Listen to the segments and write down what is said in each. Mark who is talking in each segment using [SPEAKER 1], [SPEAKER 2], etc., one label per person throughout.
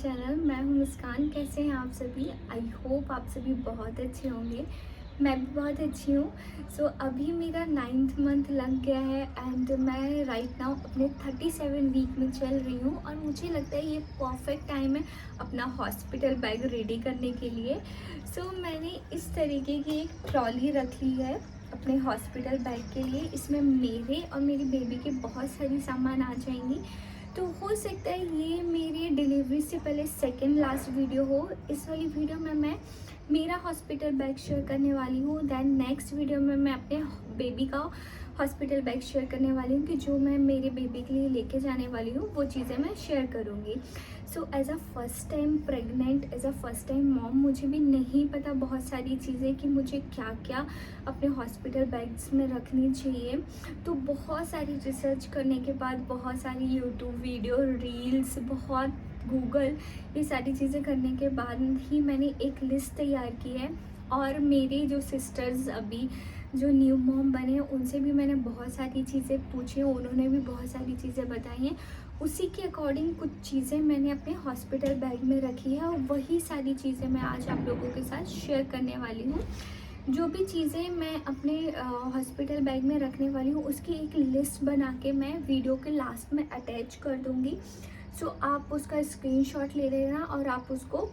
[SPEAKER 1] Channel. मैं हूं मुस्कान। कैसे हैं आप सभी? आई होप आप सभी बहुत अच्छे होंगे। मैं भी बहुत अच्छी हूँ। अभी मेरा 9th मंथ लग गया है एंड मैं राइट नाउ अपने 37 वीक में चल रही हूँ और मुझे लगता है ये परफेक्ट टाइम है अपना हॉस्पिटल बैग रेडी करने के लिए। मैंने इस तरीके की एक ट्रॉली रख ली है अपने हॉस्पिटल बैग के लिए। इसमें मेरे और मेरी बेबी के बहुत सारी सामान आ जाएंगी। तो हो सकता है ये मेरी डिलीवरी से पहले सेकंड लास्ट वीडियो हो। इस वाली वीडियो में मैं मेरा हॉस्पिटल बैग शेयर करने वाली हूँ। दैन नेक्स्ट वीडियो में मैं अपने बेबी का हॉस्पिटल बैग शेयर करने वाली हूँ कि जो मैं मेरे बेबी के लिए लेके जाने वाली हूँ वो चीज़ें मैं शेयर करूँगी। As a first time pregnant, as a first time mom, मुझे भी नहीं पता बहुत सारी चीज़ें कि मुझे क्या क्या अपने हॉस्पिटल बैग्स में रखनी चाहिए। तो बहुत सारी रिसर्च करने के बाद, बहुत सारी यूट्यूब वीडियो, रील्स, बहुत गूगल, ये सारी चीज़ें करने के बाद ही मैंने एक लिस्ट तैयार की है। और मेरी जो सिस्टर्स अभी जो न्यू मॉम बने हैं उनसे भी मैंने बहुत सारी चीज़ें पूछी हैं, उन्होंने भी बहुत सारी चीज़ें बताई हैं। उसी के अकॉर्डिंग कुछ चीज़ें मैंने अपने हॉस्पिटल बैग में रखी है और वही सारी चीज़ें मैं आज आप लोगों के साथ शेयर करने वाली हूँ। जो भी चीज़ें मैं अपने हॉस्पिटल बैग में रखने वाली हूँ उसकी एक लिस्ट बना के मैं वीडियो के लास्ट में अटैच कर दूँगी। आप उसका स्क्रीनशॉट ले लेना और आप उसको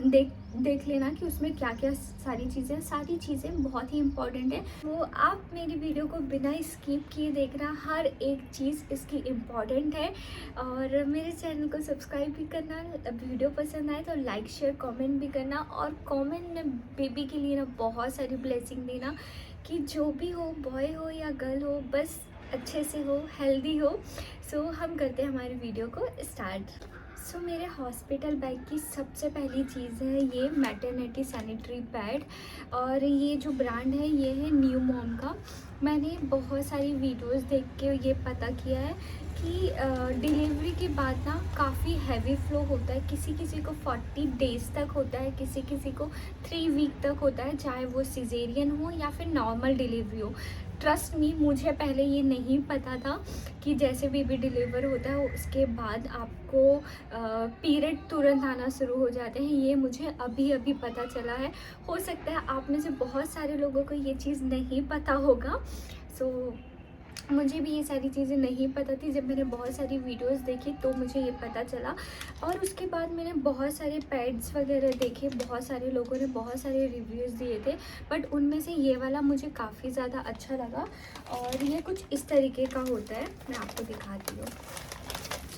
[SPEAKER 1] देख लेना कि उसमें क्या क्या सारी चीज़ें बहुत ही इम्पॉर्टेंट है। वो आप मेरी वीडियो को बिना स्किप किए देखना, हर एक चीज़ इसकी इम्पॉर्टेंट है। और मेरे चैनल को सब्सक्राइब भी करना, वीडियो पसंद आए तो लाइक शेयर कमेंट भी करना। और कमेंट में बेबी के लिए ना बहुत सारी ब्लेसिंग देना कि जो भी हो, बॉय हो या गर्ल हो, बस अच्छे से हो, हेल्दी हो। हम करते हैं हमारी वीडियो को स्टार्ट। मेरे हॉस्पिटल बैग की सबसे पहली चीज़ है ये मैटरनिटी सैनिटरी पैड। और ये जो ब्रांड है ये है न्यू मॉम का। मैंने बहुत सारी वीडियोस देख के ये पता किया है कि डिलीवरी के बाद ना काफ़ी हैवी फ्लो होता है। किसी किसी को 40 डेज़ तक होता है, किसी किसी को 3 वीक तक होता है, चाहे वो सिजेरियन हो या फिर नॉर्मल डिलीवरी हो। ट्रस्ट मी, मुझे पहले ये नहीं पता था कि जैसे बेबी डिलीवर होता है उसके बाद आपको पीरियड तुरंत आना शुरू हो जाते हैं। ये मुझे अभी अभी पता चला है। हो सकता है आप में से बहुत सारे लोगों को ये चीज़ नहीं पता होगा। मुझे भी ये सारी चीज़ें नहीं पता थी। जब मैंने बहुत सारी वीडियोस देखी तो मुझे ये पता चला। और उसके बाद मैंने बहुत सारे पैड्स वगैरह देखे, बहुत सारे लोगों ने बहुत सारे रिव्यूज़ दिए थे, बट उनमें से ये वाला मुझे काफ़ी ज़्यादा अच्छा लगा। और ये कुछ इस तरीके का होता है, मैं आपको दिखाती हूँ।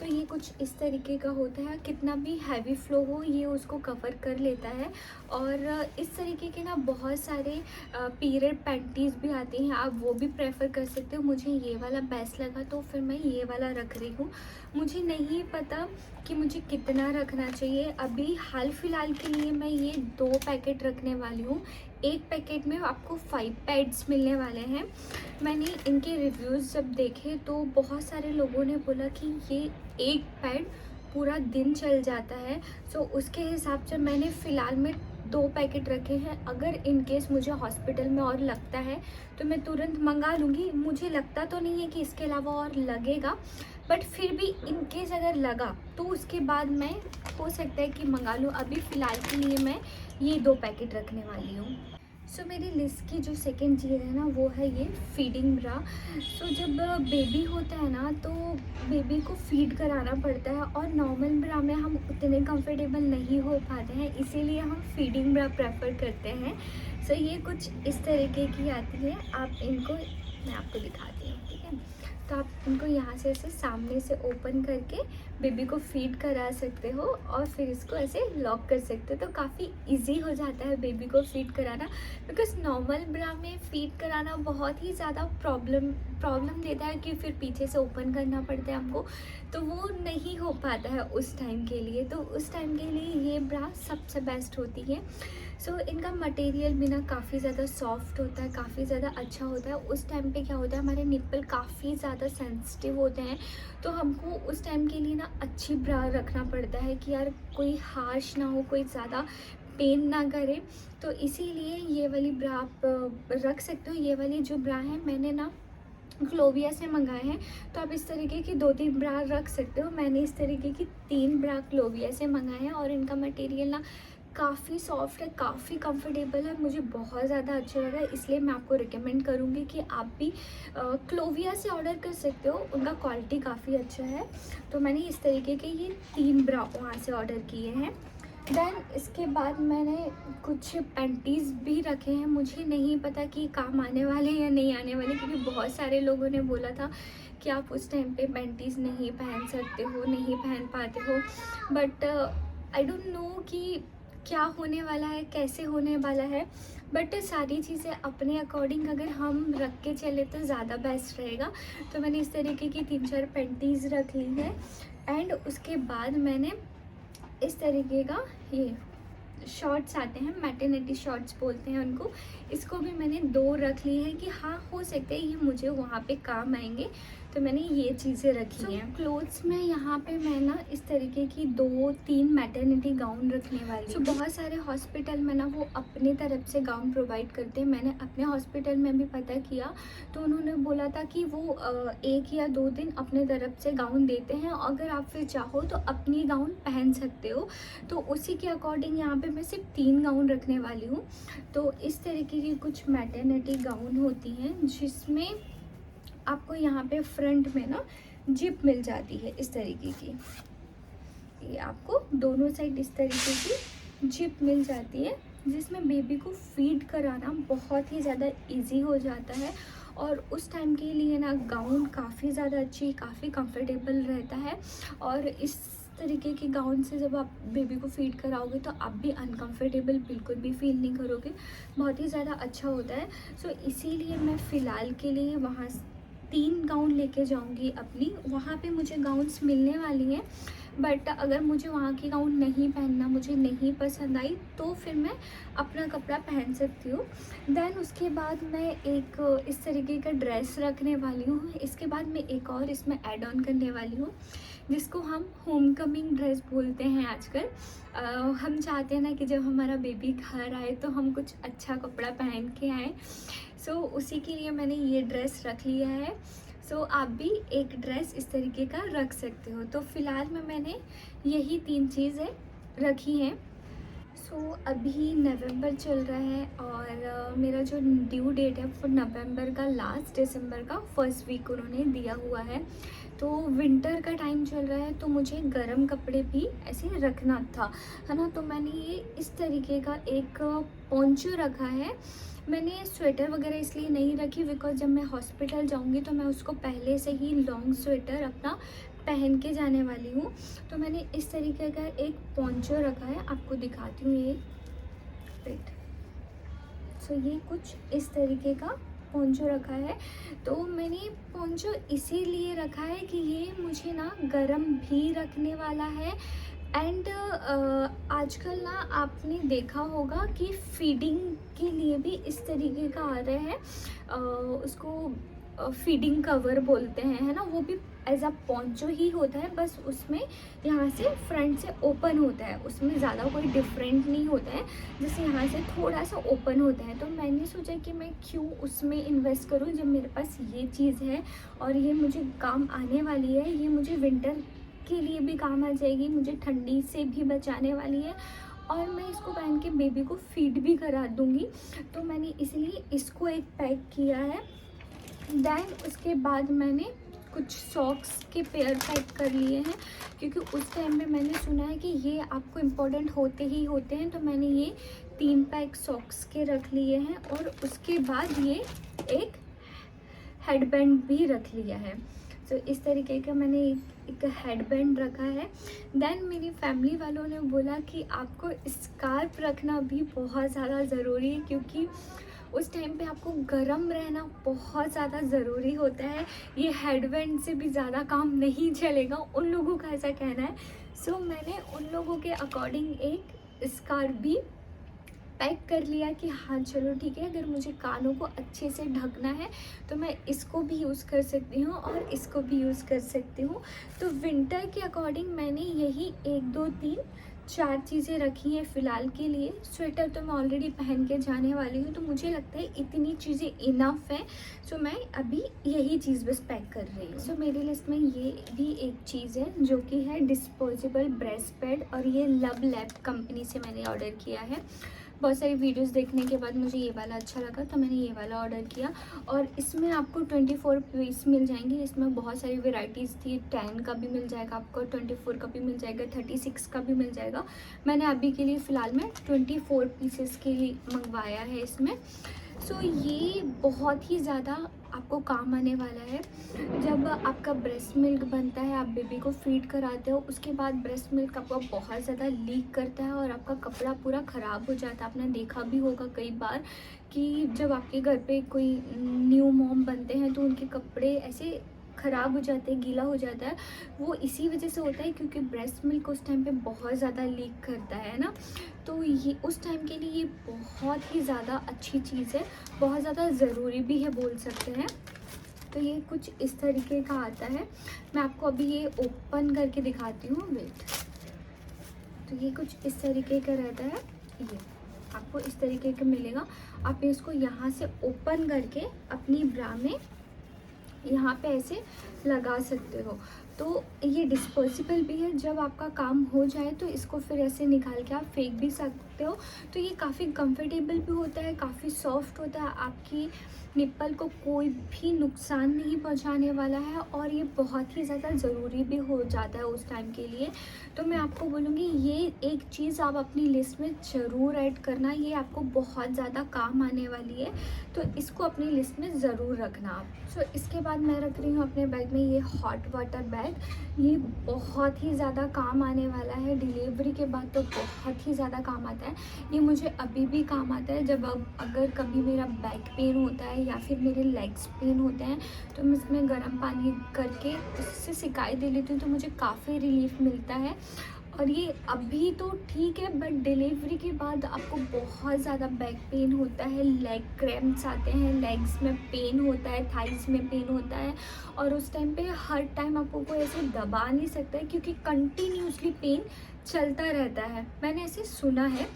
[SPEAKER 1] ये कुछ इस तरीके का होता है। कितना भी हैवी फ्लो हो ये उसको कवर कर लेता है। और इस तरीके के ना बहुत सारे पीरियड पैंटीज़ भी आती हैं, आप वो भी प्रेफर कर सकते हो। मुझे ये वाला बेस्ट लगा तो फिर मैं ये वाला रख रही हूँ। मुझे नहीं पता कि मुझे कितना रखना चाहिए। अभी हाल फिलहाल के लिए मैं ये 2 पैकेट रखने वाली हूँ। एक पैकेट में आपको 5 पैड्स मिलने वाले हैं। मैंने इनके रिव्यूज़ जब देखे तो बहुत सारे लोगों ने बोला कि ये एक पैड पूरा दिन चल जाता है। उसके हिसाब से मैंने फ़िलहाल में 2 पैकेट रखे हैं। अगर इन केस मुझे हॉस्पिटल में और लगता है तो मैं तुरंत मंगा लूँगी। मुझे लगता तो नहीं है कि इसके अलावा और लगेगा, बट फिर भी इन केस अगर लगा तो उसके बाद मैं हो सकता है कि मंगा लूँ। अभी फ़िलहाल के लिए मैं ये 2 पैकेट रखने वाली हूँ। मेरी लिस्ट की जो सेकंड चीज़ है ना वो है ये फीडिंग ब्रा। जब बेबी होता है ना तो बेबी को फीड कराना पड़ता है और नॉर्मल ब्रा में हम उतने कंफर्टेबल नहीं हो पाते हैं, इसीलिए हम फीडिंग ब्रा प्रेफर करते हैं। ये कुछ इस तरीके की आती है। आप इनको, मैं आपको दिखाती हूँ, ठीक है? तो आप इनको यहाँ से ऐसे सामने से ओपन करके बेबी को फीड करा सकते हो और फिर इसको ऐसे लॉक कर सकते हो। तो काफ़ी इजी हो जाता है बेबी को फीड कराना, बिकॉज नॉर्मल ब्रा में फीड कराना बहुत ही ज़्यादा प्रॉब्लम देता है कि फिर पीछे से ओपन करना पड़ता है हमको, तो वो नहीं हो पाता है उस टाइम के लिए। तो उस टाइम के लिए ये ब्रा सबसे बेस्ट होती है। इनका मटेरियल भी ना काफ़ी ज़्यादा सॉफ्ट होता है, काफ़ी ज़्यादा अच्छा होता है। उस टाइम पे क्या होता है, हमारे निप्पल काफ़ी ज़्यादा सेंसिटिव होते हैं, तो हमको उस टाइम के लिए ना अच्छी ब्रा रखना पड़ता है कि यार कोई हार्श ना हो, कोई ज़्यादा पेन ना करे। तो इसीलिए ये वाली ब्रा आप रख सकते हो। ये वाली जो ब्रा है मैंने ना क्लोविया से मंगाए हैं। तो आप इस तरीके की 2-3 ब्रा रख सकते हो। मैंने इस तरीके की 3 ब्रा क्लोविया से मंगाए हैं और इनका मटेरियल ना काफ़ी सॉफ्ट है, काफ़ी कंफर्टेबल है, मुझे बहुत ज़्यादा अच्छा लगा। इसलिए मैं आपको रिकमेंड करूँगी कि आप भी क्लोविया से ऑर्डर कर सकते हो, उनका क्वालिटी काफ़ी अच्छा है। तो मैंने इस तरीके के ये 3 ब्रा वहाँ से ऑर्डर किए हैं। देन इसके बाद मैंने कुछ पैंटीज़ भी रखे हैं। मुझे नहीं पता कि काम आने वाले या नहीं आने वाले, क्योंकि बहुत सारे लोगों ने बोला था कि आप उस टाइम पे पैंटीज़ नहीं पहन सकते हो, नहीं पहन पाते हो। बट आई डोंट नो कि क्या होने वाला है, कैसे होने वाला है। बट सारी चीज़ें अपने अकॉर्डिंग अगर हम रख के चले तो ज़्यादा बेस्ट रहेगा। तो मैंने इस तरीके की 3-4 पैंटीज़ रख ली है। एंड उसके बाद मैंने इस तरीके का ये शॉर्ट्स आते हैं, मैटरनिटी शॉर्ट्स बोलते हैं उनको, इसको भी मैंने 2 रख ली हैं कि हाँ, हो सकता है ये मुझे वहाँ पे काम आएंगे। तो मैंने ये चीज़ें रखी हैं। क्लोथ्स में यहाँ पे मैं ना इस तरीके की 2-3 मैटरनिटी गाउन रखने वाली हूँ। बहुत सारे हॉस्पिटल में ना वो अपने तरफ से गाउन प्रोवाइड करते हैं। मैंने अपने हॉस्पिटल में भी पता किया तो उन्होंने बोला था कि वो 1 या 2 दिन अपने तरफ से गाउन देते हैं, अगर आप फिर चाहो तो अपनी गाउन पहन सकते हो। तो उसी के अकॉर्डिंग यहाँ पे मैं सिर्फ 3 गाउन रखने वाली हूँ। तो इस तरीके की कुछ मैटरनिटी गाउन होती हैं जिसमें आपको यहाँ पे फ्रंट में ना जिप मिल जाती है इस तरीके की। ये आपको दोनों साइड इस तरीके की जिप मिल जाती है, जिसमें बेबी को फीड कराना बहुत ही ज़्यादा इजी हो जाता है। और उस टाइम के लिए ना गाउन काफ़ी ज़्यादा अच्छी, काफ़ी कंफर्टेबल रहता है। और इस तरीके के गाउन से जब आप बेबी को फीड कराओगे तो आप भी अनकंफर्टेबल बिल्कुल भी फील नहीं करोगे, बहुत ही ज़्यादा अच्छा होता है। सो इसीलिए मैं फ़िलहाल के लिए वहाँ 3 गाउन लेके जाऊंगी अपनी। वहाँ पे मुझे गाउन्स मिलने वाली हैं, बट अगर मुझे वहाँ की गाउन नहीं पहनना, मुझे नहीं पसंद आई, तो फिर मैं अपना कपड़ा पहन सकती हूँ। देन उसके बाद मैं एक इस तरीके का ड्रेस रखने वाली हूँ। इसके बाद मैं एक और इसमें ऐड ऑन करने वाली हूँ, जिसको हम होम कमिंग ड्रेस बोलते हैं आजकल। हम चाहते हैं ना कि जब हमारा बेबी घर आए तो हम कुछ अच्छा कपड़ा पहन के आएँ। सो उसी के लिए मैंने ये ड्रेस रख लिया है। सो आप भी एक ड्रेस इस तरीके का रख सकते हो। तो फ़िलहाल में मैंने यही 3 चीज़ें रखी हैं। सो अभी नवंबर चल रहा है और मेरा जो ड्यू डेट है वो नवंबर का लास्ट, दिसंबर का फर्स्ट वीक उन्होंने दिया हुआ है। तो विंटर का टाइम चल रहा है तो मुझे गर्म कपड़े भी ऐसे रखना था, है ना। तो मैंने ये इस तरीके का एक पोंचो रखा है। मैंने स्वेटर वगैरह इसलिए नहीं रखी बिकॉज जब मैं हॉस्पिटल जाऊंगी तो मैं उसको पहले से ही लॉन्ग स्वेटर अपना पहन के जाने वाली हूँ। तो मैंने इस तरीके का एक पोंचो रखा है, आपको दिखाती हूँ। ये वेट, सो ये कुछ इस तरीके का पोंचो रखा है। तो मैंने पोंचो इसीलिए रखा है कि ये मुझे ना गरम भी रखने वाला है। एंड आजकल ना आपने देखा होगा कि फीडिंग के लिए भी इस तरीके का आ रहा है, उसको फीडिंग कवर बोलते हैं, है ना। वो भी एज अ पोंचो ही होता है, बस उसमें यहाँ से फ्रंट से ओपन होता है, उसमें ज़्यादा कोई डिफरेंट नहीं होता है, जैसे यहाँ से थोड़ा सा ओपन होता है। तो मैंने सोचा कि मैं क्यों उसमें इन्वेस्ट करूँ जब मेरे पास ये चीज़ है और ये मुझे काम आने वाली है। ये मुझे विंटर के लिए भी काम आ जाएगी, मुझे ठंडी से भी बचाने वाली है और मैं इसको पहन के बेबी को फीड भी करा दूँगी। तो मैंने इसलिए इसको एक पैक किया है। देन उसके बाद मैंने कुछ सॉक्स के पेयर पैक कर लिए हैं, क्योंकि उस टाइम पे मैंने सुना है कि ये आपको इम्पोर्टेंट होते ही होते हैं। तो मैंने ये 3 पैक सॉक्स के रख लिए हैं और उसके बाद ये एक हेडबैंड भी रख लिया है। तो इस तरीके का मैंने एक हेडबैंड रखा है। देन मेरी फैमिली वालों ने बोला कि आपको स्कार्फ रखना भी बहुत ज़्यादा ज़रूरी है, क्योंकि उस टाइम पे आपको गर्म रहना बहुत ज़्यादा ज़रूरी होता है। ये हेडबैंड से भी ज़्यादा काम नहीं चलेगा, उन लोगों का ऐसा कहना है। सो मैंने उन लोगों के अकॉर्डिंग एक स्कार्फ भी पैक कर लिया कि हाँ चलो ठीक है, अगर मुझे कानों को अच्छे से ढकना है तो मैं इसको भी यूज़ कर सकती हूँ और इसको भी यूज़ कर सकती हूँ। तो विंटर के अकॉर्डिंग मैंने यही 1 2 3 4 चीज़ें रखी हैं फ़िलहाल के लिए। स्वेटर तो मैं ऑलरेडी पहन के जाने वाली हूँ, तो मुझे लगता है इतनी चीज़ें इनफ है। सो मैं अभी यही चीज़ बस पैक कर रही हूँ। सो मेरी लिस्ट में ये भी एक चीज़ है जो कि है डिस्पोजेबल ब्रेस्ट पैड, और ये लब लैब कंपनी से मैंने ऑर्डर किया है। बहुत सारी वीडियोस देखने के बाद मुझे ये वाला अच्छा लगा, तो मैंने ये वाला ऑर्डर किया। और इसमें आपको 24 पीस मिल जाएंगे। इसमें बहुत सारी वेराइटीज़ थी, 10 का भी मिल जाएगा आपको, 24 का भी मिल जाएगा, 36 का भी मिल जाएगा। मैंने अभी के लिए फ़िलहाल में 24 पीसेस के लिए मंगवाया है इसमें। सो ये बहुत ही ज़्यादा आपको काम आने वाला है। जब आपका ब्रेस्ट मिल्क बनता है, आप बेबी को फीड कराते हो, उसके बाद ब्रेस्ट मिल्क आपका बहुत ज़्यादा लीक करता है और आपका कपड़ा पूरा ख़राब हो जाता है। आपने देखा भी होगा कई बार कि जब आपके घर पे कोई न्यू मॉम बनते हैं तो उनके कपड़े ऐसे ख़राब हो जाते हैं, गीला हो जाता है। वो इसी वजह से होता है क्योंकि ब्रेस्ट मिल्क उस टाइम पे बहुत ज़्यादा लीक करता है ना। तो ये उस टाइम के लिए ये बहुत ही ज़्यादा अच्छी चीज़ है, बहुत ज़्यादा ज़रूरी भी है बोल सकते हैं। तो ये कुछ इस तरीके का आता है। मैं आपको अभी ये ओपन करके दिखाती हूँ, वेट। तो ये कुछ इस तरीके का रहता है। ये आपको इस तरीके का मिलेगा। आप इसको यहाँ से ओपन करके अपनी ब्रा में यहाँ पे ऐसे लगा सकते हो। तो ये डिस्पोजेबल भी है, जब आपका काम हो जाए तो इसको फिर ऐसे निकाल के आप फेंक भी सकते हो। तो ये काफ़ी कंफर्टेबल भी होता है, काफ़ी सॉफ्ट होता है, आपकी निप्पल को कोई भी नुकसान नहीं पहुंचाने वाला है, और ये बहुत ही ज़्यादा ज़रूरी भी हो जाता है उस टाइम के लिए। तो मैं आपको बोलूँगी ये एक चीज़ आप अपनी लिस्ट में ज़रूर ऐड करना, ये आपको बहुत ज़्यादा काम आने वाली है, तो इसको अपनी लिस्ट में ज़रूर रखना आप। सो इसके बाद मैं रख रही हूँ अपने बैग में ये हॉट वाटर बैग। ये बहुत ही ज़्यादा काम आने वाला है, डिलीवरी के बाद तो बहुत ही ज़्यादा काम आता है। ये मुझे अभी भी काम आता है, जब अगर कभी मेरा बैक पेन होता है या फिर मेरे लेग्स पेन होते हैं, तो मैं इसमें गर्म पानी करके उससे सिकाई दे लेती हूँ, तो मुझे काफ़ी रिलीफ मिलता है। और ये अभी तो ठीक है, बट डिलीवरी के बाद आपको बहुत ज़्यादा बैक पेन होता है, लेग क्रैम्प्स आते हैं, लेग्स में पेन होता है, थाइस में पेन होता है, और उस टाइम पे हर टाइम आपको कोई ऐसे दबा नहीं सकता है क्योंकि कंटिन्यूसली पेन चलता रहता है। मैंने ऐसे सुना है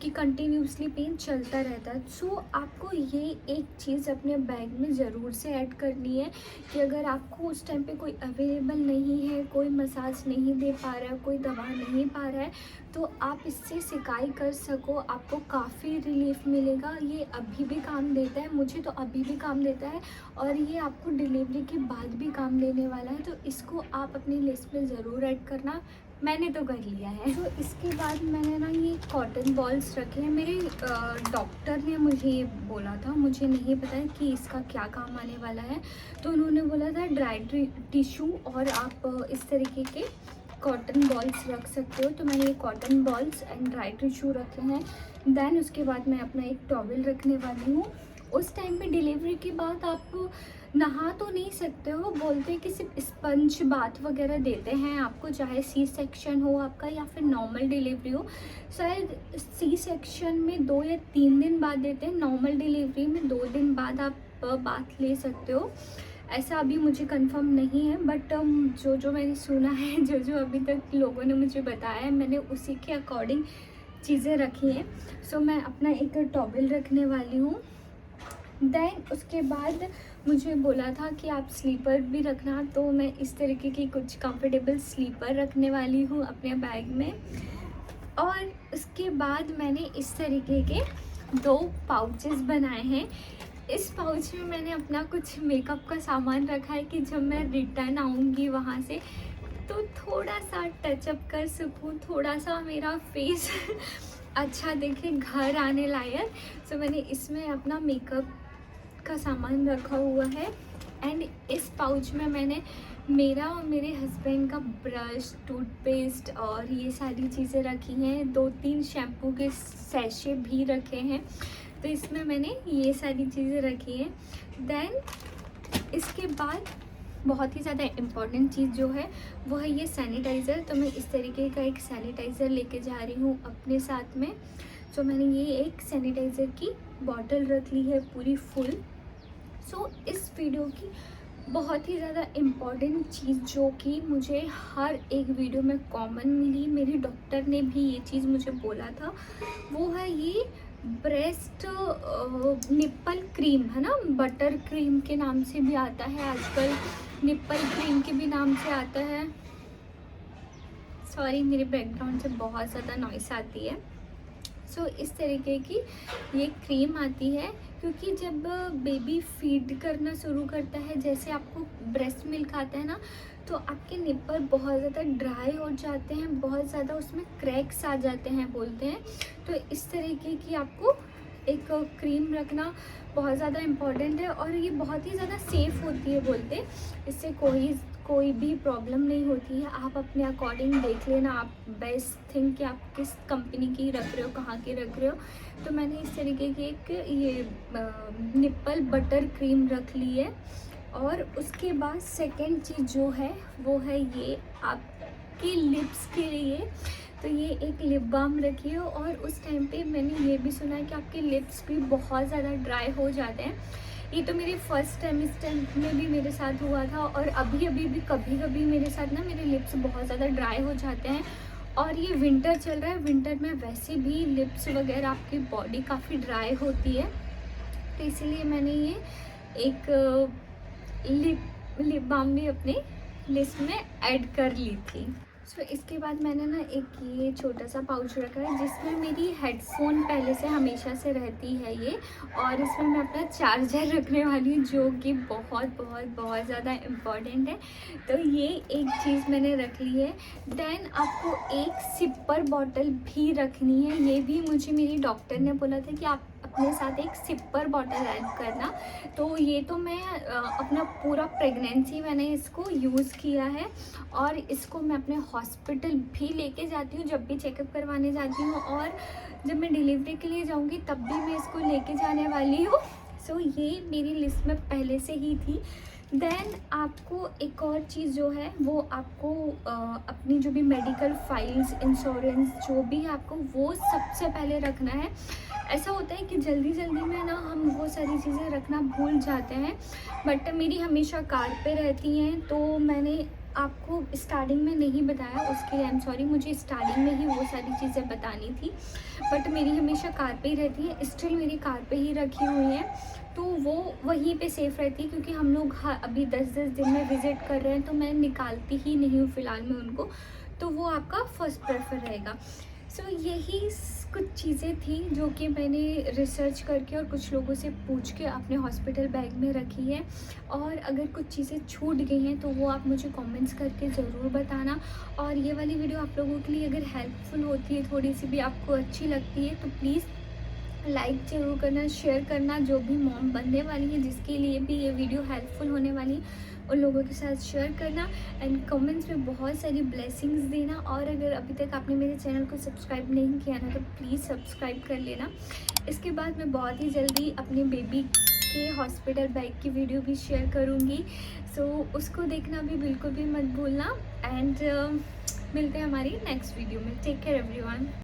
[SPEAKER 1] कि कंटिन्यूसली पेन चलता रहता है। सो आपको ये एक चीज़ अपने बैग में ज़रूर से ऐड करनी है कि अगर आपको उस टाइम पे कोई अवेलेबल नहीं है, कोई मसाज नहीं दे पा रहा है, कोई दवा नहीं पा रहा है, तो आप इससे सिकाई कर सको, आपको काफ़ी रिलीफ मिलेगा। ये अभी भी काम देता है, मुझे तो अभी भी काम देता है, और ये आपको डिलीवरी के बाद भी काम देने वाला है। तो इसको आप अपनी लिस्ट में ज़रूर ऐड करना। मैंने तो कर लिया है। तो इसके बाद मैंने ना ये कॉटन बॉल्स रखे हैं। मेरे डॉक्टर ने मुझे ये बोला था, मुझे नहीं पता है कि इसका क्या काम आने वाला है, तो उन्होंने बोला था ड्राई टिश्यू और आप इस तरीके के कॉटन बॉल्स रख सकते हो। तो मैंने ये cotton balls and dry tissue रखे हैं। देन उसके बाद मैं अपना एक टॉवल रखने वाली हूँ। उस टाइम पे डिलीवरी के बाद आप नहा तो नहीं सकते हो, बोलते हैं कि सिर्फ स्पंज बाथ वगैरह देते हैं आपको, चाहे सी सेक्शन हो आपका या फिर नॉर्मल डिलीवरी हो। शायद सी सेक्शन में 2 या 3 दिन बाद देते हैं, नॉर्मल डिलीवरी में 2 दिन बाद आप बाथ ले सकते हो। ऐसा अभी मुझे कंफर्म नहीं है, बट जो जो मैंने सुना है, जो जो अभी तक लोगों ने मुझे बताया है, मैंने उसी के अकॉर्डिंग चीज़ें रखी हैं। सो मैं अपना एक टॉवल रखने वाली हूँ। देन उसके बाद मुझे बोला था कि आप स्लीपर भी रखना, तो मैं इस तरीके की कुछ कंफर्टेबल स्लीपर रखने वाली हूँ अपने बैग में। और उसके बाद मैंने इस तरीके के 2 पाउचेस बनाए हैं। इस पाउच में मैंने अपना कुछ मेकअप का सामान रखा है कि जब मैं रिटर्न आऊँगी वहाँ से तो थोड़ा सा टचअप कर सकूँ, थोड़ा सा मेरा फेस अच्छा दिखे घर आने लायक। सो मैंने इसमें अपना मेकअप का सामान रखा हुआ है। एंड इस पाउच में मैंने मेरा और मेरे हस्बैंड का ब्रश, टूथपेस्ट और ये सारी चीज़ें रखी हैं। 2-3 शैम्पू के सैशे भी रखे हैं, तो इसमें मैंने ये सारी चीज़ें रखी हैं। देन इसके बाद बहुत ही ज़्यादा इम्पॉर्टेंट चीज़ जो है वो है ये सैनिटाइज़र। तो मैं इस तरीके का एक सैनिटाइज़र लेके जा रही हूँ अपने साथ में। तो मैंने ये एक सैनिटाइज़र की बॉटल रख ली है पूरी फुल। सो इस वीडियो की बहुत ही ज़्यादा इम्पॉर्टेंट चीज़ जो कि मुझे हर एक वीडियो में कॉमन मिली, मेरी डॉक्टर ने भी ये चीज़ मुझे बोला था, वो है ये ब्रेस्ट निप्पल क्रीम, है ना, बटर क्रीम के नाम से भी आता है आजकल, निप्पल क्रीम के भी नाम से आता है। सॉरी, मेरे बैकग्राउंड से बहुत ज़्यादा नॉइस आती है। इस तरीके की ये क्रीम आती है, क्योंकि जब बेबी फीड करना शुरू करता है, जैसे आपको ब्रेस्ट मिल्क आता है ना, तो आपके निप्पल बहुत ज़्यादा ड्राई हो जाते हैं, बहुत ज़्यादा उसमें क्रैक्स आ जाते हैं बोलते हैं। तो इस तरीके की आपको एक क्रीम रखना बहुत ज़्यादा इम्पॉर्टेंट है, और ये बहुत ही ज़्यादा सेफ़ होती है बोलते हैं, इससे कोई भी प्रॉब्लम नहीं होती है। आप अपने अकॉर्डिंग देख लेना, आप बेस्ट थिंक कि आप किस कंपनी की रख रहे हो, कहाँ की रख रहे हो। तो मैंने इस तरीके की एक ये निप्पल बटर क्रीम रख ली है। और उसके बाद सेकंड चीज़ जो है वो है ये आपकी लिप्स के लिए, तो ये एक लिप बाम रखी है। और उस टाइम पे मैंने ये भी सुना है कि आपके लिप्स भी बहुत ज़्यादा ड्राई हो जाते हैं। ये तो मेरे फर्स्ट टाइम में भी मेरे साथ हुआ था, और अभी भी कभी कभी मेरे साथ ना मेरे लिप्स बहुत ज़्यादा ड्राई हो जाते हैं। और ये विंटर चल रहा है, विंटर में वैसे भी लिप्स वगैरह आपकी बॉडी काफ़ी ड्राई होती है, तो इसीलिए मैंने ये एक लिप बाम भी अपने लिस्ट में ऐड कर ली थी। इसके बाद मैंने ना एक ये छोटा सा पाउच रखा है, जिसमें मेरी हेडफोन पहले से हमेशा से रहती है ये, और इसमें मैं अपना चार्जर रखने वाली हूँ, जो कि बहुत ज़्यादा इम्पॉर्टेंट है। तो ये एक चीज़ मैंने रख ली है। देन आपको एक सिपर बॉटल भी रखनी है, ये भी मुझे मेरी डॉक्टर ने बोला था कि आप अपने साथ एक सिपर बॉटल ऐड करना। तो ये तो मैं अपना पूरा प्रेगनेंसी मैंने इसको यूज़ किया है, और इसको मैं अपने हॉस्पिटल भी लेके जाती हूँ जब भी चेकअप करवाने जाती हूँ, और जब मैं डिलीवरी के लिए जाऊँगी तब भी मैं इसको लेके जाने वाली हूँ। ये मेरी लिस्ट में पहले से ही थी। देन आपको एक और चीज़ जो है वो आपको अपनी जो भी मेडिकल फाइल्स, इंश्योरेंस जो भी है, आपको वो सबसे पहले रखना है। ऐसा होता है कि जल्दी में ना हम वो सारी चीज़ें रखना भूल जाते हैं, बट मेरी हमेशा कार पे रहती हैं, तो मैंने आपको स्टार्टिंग में नहीं बताया, उसके लिए आई एम सॉरी, मुझे स्टार्टिंग में ही वो सारी चीज़ें बतानी थी, बट मेरी हमेशा कार पे ही रहती है, स्टिल मेरी कार पे ही रखी हुई हैं, तो वो वहीं पे सेफ़ रहती है, क्योंकि हम लोग अभी 10-10 दिन में विज़िट कर रहे हैं, तो मैं निकालती ही नहीं हूँ फ़िलहाल में उनको, तो वो आपका फर्स्ट प्रेफर रहेगा। यही कुछ चीज़ें थी जो कि मैंने रिसर्च करके और कुछ लोगों से पूछ के अपने हॉस्पिटल बैग में रखी है। और अगर कुछ चीज़ें छूट गई हैं तो वो आप मुझे कमेंट्स करके ज़रूर बताना। और ये वाली वीडियो आप लोगों के लिए अगर हेल्पफुल होती है, थोड़ी सी भी आपको अच्छी लगती है, तो प्लीज़ लाइक ज़रूर करना, शेयर करना। जो भी मॉम बनने वाली है, जिसके लिए भी ये वीडियो हेल्पफुल होने वाली है, उन लोगों के साथ शेयर करना, एंड कमेंट्स में बहुत सारी ब्लेसिंग्स देना। और अगर अभी तक आपने मेरे चैनल को सब्सक्राइब नहीं किया ना, तो प्लीज़ सब्सक्राइब कर लेना। इसके बाद मैं बहुत ही जल्दी अपने बेबी के हॉस्पिटल बैग की वीडियो भी शेयर करूँगी, उसको देखना भी बिल्कुल भी मत भूलना। एंड मिलते हैं हमारी नेक्स्ट वीडियो में। Take care everyone.